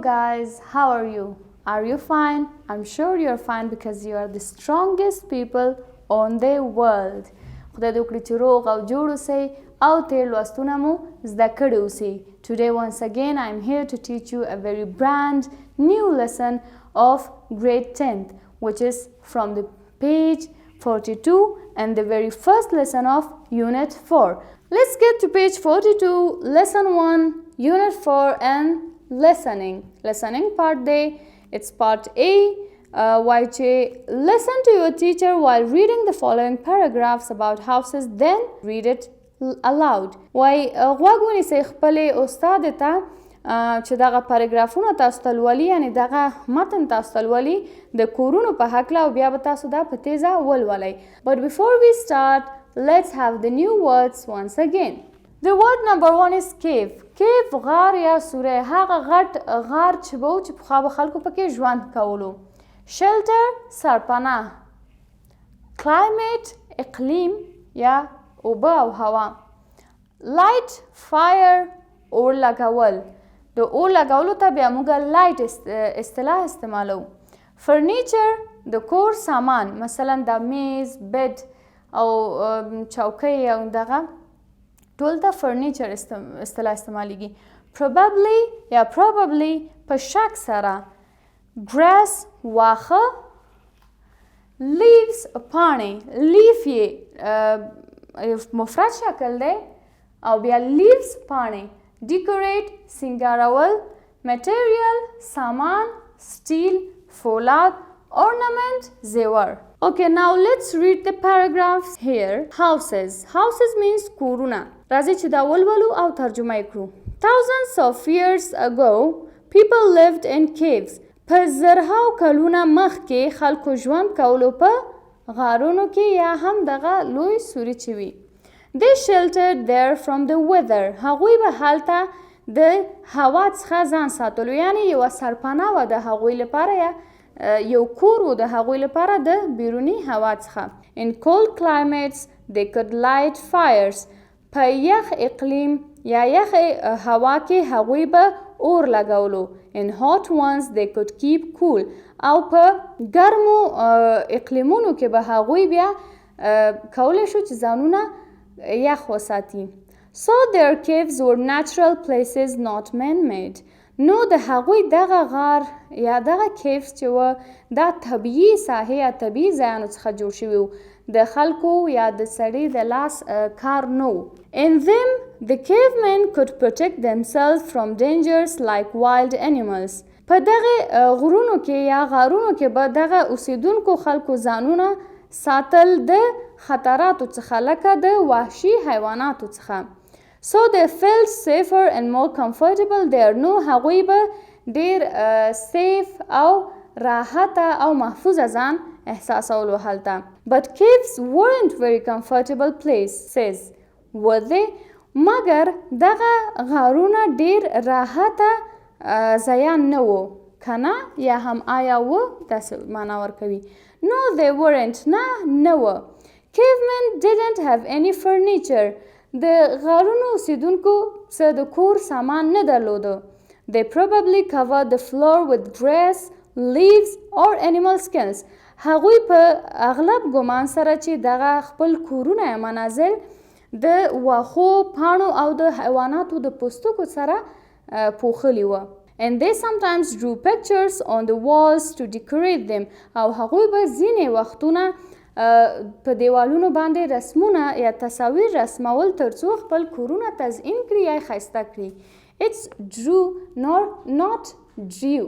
guys, how are you? Are you fine? I'm sure you're fine because you are the strongest people on the world. خدای دې وکړي چې روغ او جوړ اوسئ او تېر لوستونه مو زده کړي اوسئ. Today once again I'm here to teach you a very brand new lesson of grade 10th, which is from the page 42 and the very first lesson of unit 4. Let's get to page 42, lesson 1, unit 4 and listening. Listening part day, it's part A. Why listen to your teacher while reading the following paragraphs about houses, then read it aloud. Why غوږ ونیسئ خپلې استاد ته چې دغه پاراګرافونه تاسو ته لولي، یعنی دغه متن تاسو ته لولي د کورونو په هکله، او بیا به تاسو دا په تیزه ولولئ. But before we start, let's have the new words once again. The word number 1 is cave. Cave غار یا سوری، هغه غټ غار چې به و چې پخوا به خلکو پکې ژوند کولو. Shelter سرپناه. Climate اقلیم یا اوبه او هوا. Light fire اور لګول. د اور لګولو ته بیا موږ لایټ اصطلاح استعمالو. Furniture د کور سامان، مثلا د میز، بید او چوکۍ او دغه ټول ته فرنیچر اصطلاح استعمالیږي. Probably یا probably په شک سره. Grass واښه. Leaves پاڼې. Leaf یې مفرد شکل دی او بیا leaves پاڼې. Decorate سنګارول. Material سامان. Steel فولاد. Ornament زیور. Okay, now let's read the paragraphs here. Houses. Houses means کورونه. راځئ چې دا ولولو او ترجمه یې کړو. Thousands of years ago, people lived in caves. په زرهاو کلونه مخکې خلکو ژوند کولو په غارونو کې یا هم دغه لوی سوري چې وي. They sheltered there from the weather. هغوی به هلته د هوا څخه ځان ساتلو، یعنی یوه سرپناه وه د هغوی لپاره یا یو کور و د هغوی لپاره د بیروني هوا څخه. In cold climates they could light fires. په یخ اقلیم یا یخ هوا کې هغوی به اور لګولو. In hot ones they could keep cool. او په ګرمو اقلیمونو کې به هغوی بیا کولی شو چې ځانونه یخ وساتي. So their caves were natural places, not man-made. نو د هغوی دغه غار یا دغه کیفز چې وه دا طبیعي ساحې یا طبیعي ځایانو څخه جوړ شوي وو، د خلکو یا د سړي د لاس کار نه و. In them the cavemen could protect themselves from dangers like wild animals. په دغه غرونو کې یا غارونو کې به دغه اوسیدونکو خلکو ځانونه ساتل د خطراتو څخه لکه د وحشي حیواناتو څخه. So they felt safer and more comfortable there. نو هغوی به ډیر سیف او راحته او محفوظه ځان احساسولو هلته. But caves weren't very comfortable places, were they? مګر دغه غارونه ډیر راحته ځایان نه وو، کنه یا هم آیا و داسې معنا ورکوي. No, they weren't. نه وه. Cavemen didn't have any furniture. د غارونو اوسیدونکو څه د کور سامان نه درلوده. They probably covered the floor with grass, leaves or animal skins. هغوی په اغلب ګمان سره چې دغه خپل کورونه یا منازل د واښو، پاڼو او د حیواناتو د پوستکو سره پوښلي وه. And they sometimes drew pictures on the walls to decorate them. او هغوی به ځینې وختونه په دیوالونو باندې رسمونه یا تصاویر رسمول ترڅو خپل کورونه تزئین کړي یا ښایسته کړي. It's drew not drew.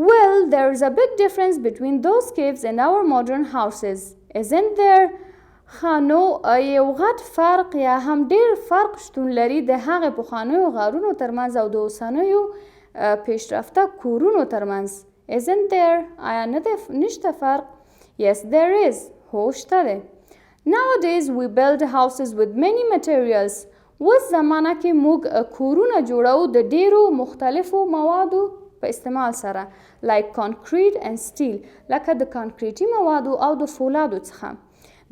Well, there is a big difference between those caves and our modern houses, isn't there? نو یو غټ فرق یا هم ډیر فرق شتون لري د هغې پخوانیو غارونو ترمنځ او د اوسنیو پیشرفته کورونو ترمنځ. Isn't there? آیا نشته فرق؟ Yes, there is. هو شته دی. Nowadays we build houses with many materials. اوس زمانه کې موږ کورونه جوړو د ډیرو مختلفو موادو په استعمال سره. Like concrete and steel. لکه د کانکریټي موادو او د فولادو څخه.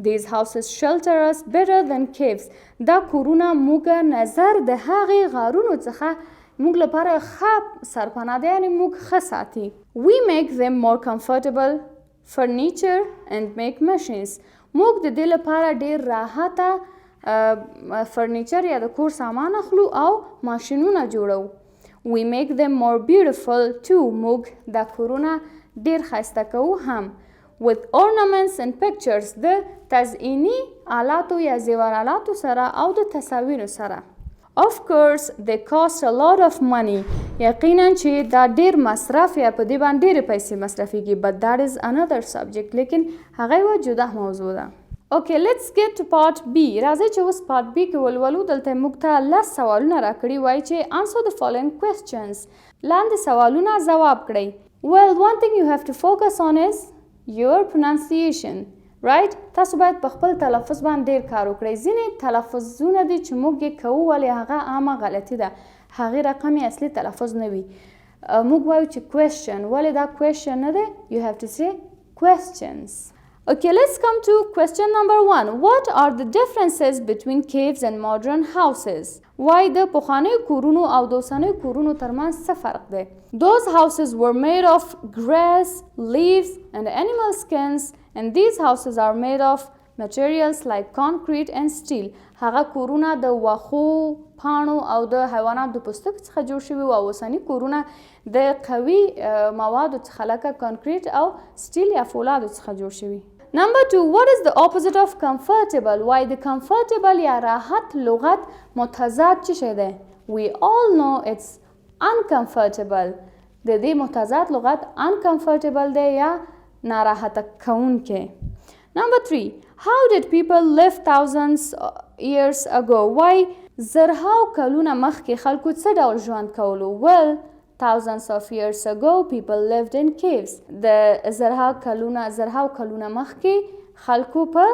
These houses shelter us better than caves. دا کورونه موږ نظر د هغې غارونو څخه موږ لپاره ښه سرپناه ده، یعنې موږ ښه ساتي. We make them more comfortable furniture and make machines. موږ د دې لپاره ډېر راحته فرنیچر یا د کور سامان اخلو او ماشینونه جوړو. We make them more beautiful too. موږ دا کورونه ډېر ښایسته کوو هم. With ornaments and pictures. د تزئیني آلاتو یا زیورالاتو سره او د تصاویرو سره. Of course they cost a lot of money. یقینا چې دا ډېر مصرف یا په دې باندې ډېرې پیسې مصرفیږي. But that is another subject. لیکن هغه یوه جدا موضوع ده. Okay, let's get to part B. راځئ چې اوس part B کې ولولو. دلته موږ ته 10 سوالونه راکړي وایي چې answer the following questions. لاندې سوالونه ځواب کړئ. Well, one thing you have to focus on is your pronunciation. Right? تاسو باید په خپل تلفظ باندې ډېر کار وکړئ. ځینې تلفظونه دي چې موږ یې کوو ولې هغه عامه غلطي ده. هغې رقم یې اصلي تلفظ نه وي. موږ وایو چې question. ولې دا question نه دی؟ You have to say questions. Okay, let's come to question number 1. What are the differences between caves and modern houses? Why د پخوانیو کورونو او د اوسنیو کورونو ترمنځ څه فرق دی؟ Those houses were made of grass, leaves and animal skins, and these houses are made of materials like concrete and steel. هغه کورونه د واښو، پاڼو او د حیواناتو د پوستکو څخه جوړ شوي او اوسني کورونه د قوي موادو څخه لکه کانکریټ او سټیل یا فولادو څخه جوړ شوي. Number 2. What is the opposite of comfortable? Why the comfortable یا راحت لغت متضاد څه شی دی؟ We all know it's uncomfortable. د دې متضاد لغت uncomfortable دی یا ناراحته کوونکی. Number 3. How did people live thousands years ago? Why زرهاو کلونه مخکې خلکو څه ډول ژوند کولو؟ Well, thousands of years ago people lived in caves. د زرهاو کلونه مخکې خلکو په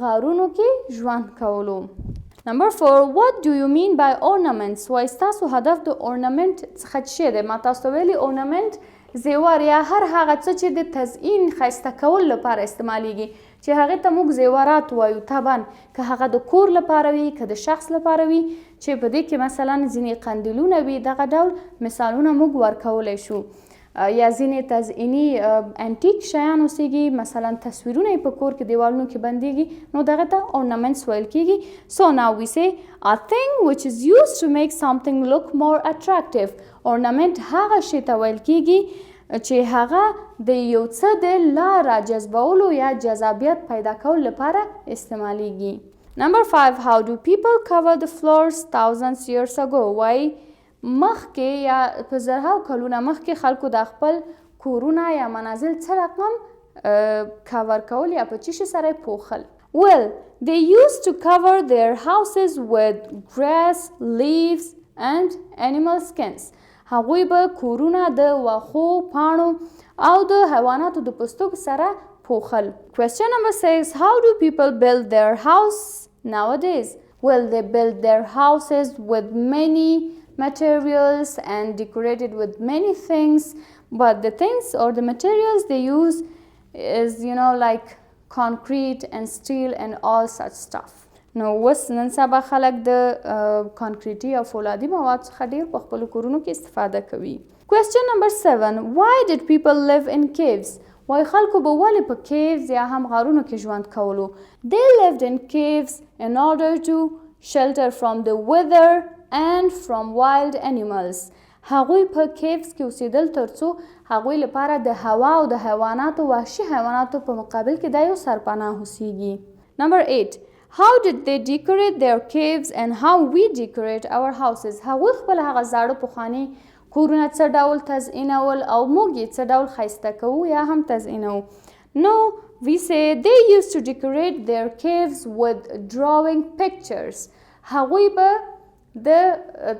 غارونو کې ژوند کولو. Number 4. What do you mean by ornaments? وایي ستاسو هدف د ornament څخه څه دی؟ ما تاسو ته ویلي ornament زیور یا هر هغه څه چې د تزئین ښایسته کولو لپاره استعمالیږي، چې هغې ته موږ زیورات وایو. طبعا که هغه د کور لپاره وي، که د شخص لپاره وي، چې په دې کې مثلا ځینې قندیلونه وي، دغه ډول مثالونه موږ ورکولی شو. یا ځینې تزئیني انټیک شیان اوسیږي، مثلا تصویرونه یې په کور کې دیوالونو کې بندیږي، نو دغه ته ornaments ویل کیږي. So now we say a thing which is used to make something look more attractive. ornament هغه شی ته ویل کیږي چې هغه د یو څه د لا راجذبولو یا جذابیت پیدا کولو لپاره استعمالیږي. Number 5. How do people cover the floors thousands years ago? وایي مخکې یا په زرهاو کلونه مخکې خلکو د خپل کورونه یا منازل څه رقم کور کول یا په څه شي سره یې پوښل؟ Well, they used to cover their houses with grass, leaves and animal skins. هغوی به کورونه د واښو، پاڼو او د حیواناتو د پوستکو سره پوښل. Question number 6. How do people build their house nowadays? Well, they build their houses with many materials and decorated with many things, but the things or the materials they use is like concrete and steel and all such stuff. نو اوس نن سبا خلک د کانکریټي او فولادي مواد څخه ډېر په خپلو کورونو کې استفاده کوي. Question number 7. Why did people live in caves? وایي خلکو به ولې په caves یا هم غارونو کې ژوند کولو؟ They lived in caves in order to shelter from the weather and from wild animals. هغوی په caves کې اوسېدل ترڅو هغوی لپاره د هوا او د حیواناتو، وحشي حیواناتو په مقابل کې دا یو سرپناه اوسیږي. Number 8. How did they decorate their caves and how we decorate our houses? هغوی خپل هغه زاړه پخواني کورونه څه ډول تزئینول او موږ یې څه ډول ښایسته کوو یا هم تزئینوو؟ No, we say they used to decorate their caves with drawing pictures. هغوی به د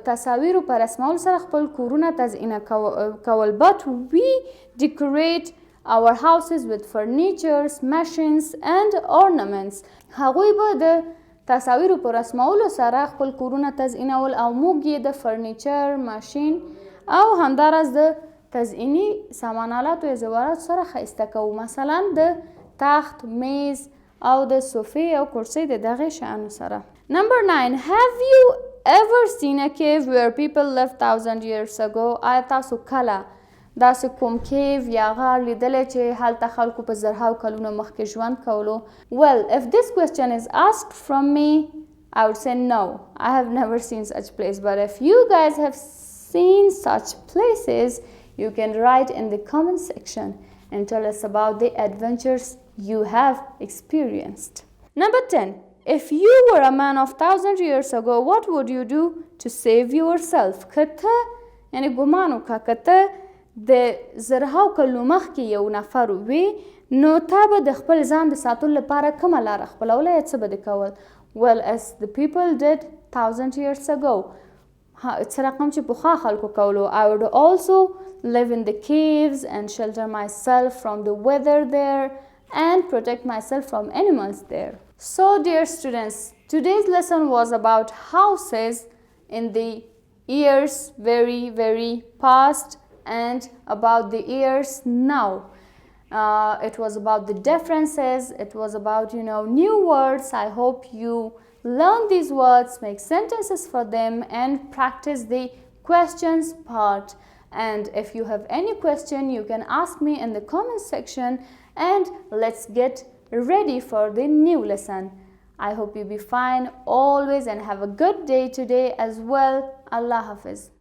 تصاویرو په رسمولو سره خپل کورونه تزئینه کول. But we decorate our houses with furnitures, machines and ornaments. هغوی به د تصاویرو په رسمولو سره خپل کورونه تزئینول او موږ یې د فرنیچر، ماشین او همداراز د تزئیني سامانالاتو یا زیوراتو سره ښایسته کوو. مثلا د تخت، میز او د صوفې او کرسۍ د دغې شیانو سره. Number 9. Have you ever seen a cave where people lived 1000 years ago? آیا تاسو کله داسې کوم کیو یا غار لیدلی چې هلته خلکو په زرهاو کلونو مخکې ژوند کولو؟ Well, if this question is asked from me, I would say no. I have never seen such place. But if you guys have seen such places, you can write in the comment section and tell us about the adventures you have experienced. Number 10. If you were a man of 1000 years ago, what would you do to save yourself? کته یعنی ګمان وکړه کته د زرهاو کلونو مخکې یو نفر وي نو تا به د خپل ځان د ساتلو لپاره کومه لاره خپلوله یا څه به دې کول؟ Well, as the people did 1000 years ago. څه رقم چې پخوا خلکو کولو. I would also live in the caves and shelter myself from the weather there and protect myself from animals there. So, dear students, today's lesson was about houses in the years very past and about the years now. It was about the differences. It was about, new words. I hope you learn these words, make sentences for them, and practice the questions part. And if you have any question, you can ask me in the comment section, and let's get ready for the new lesson. I hope you be fine always and have a good day today as well. Allah Hafiz.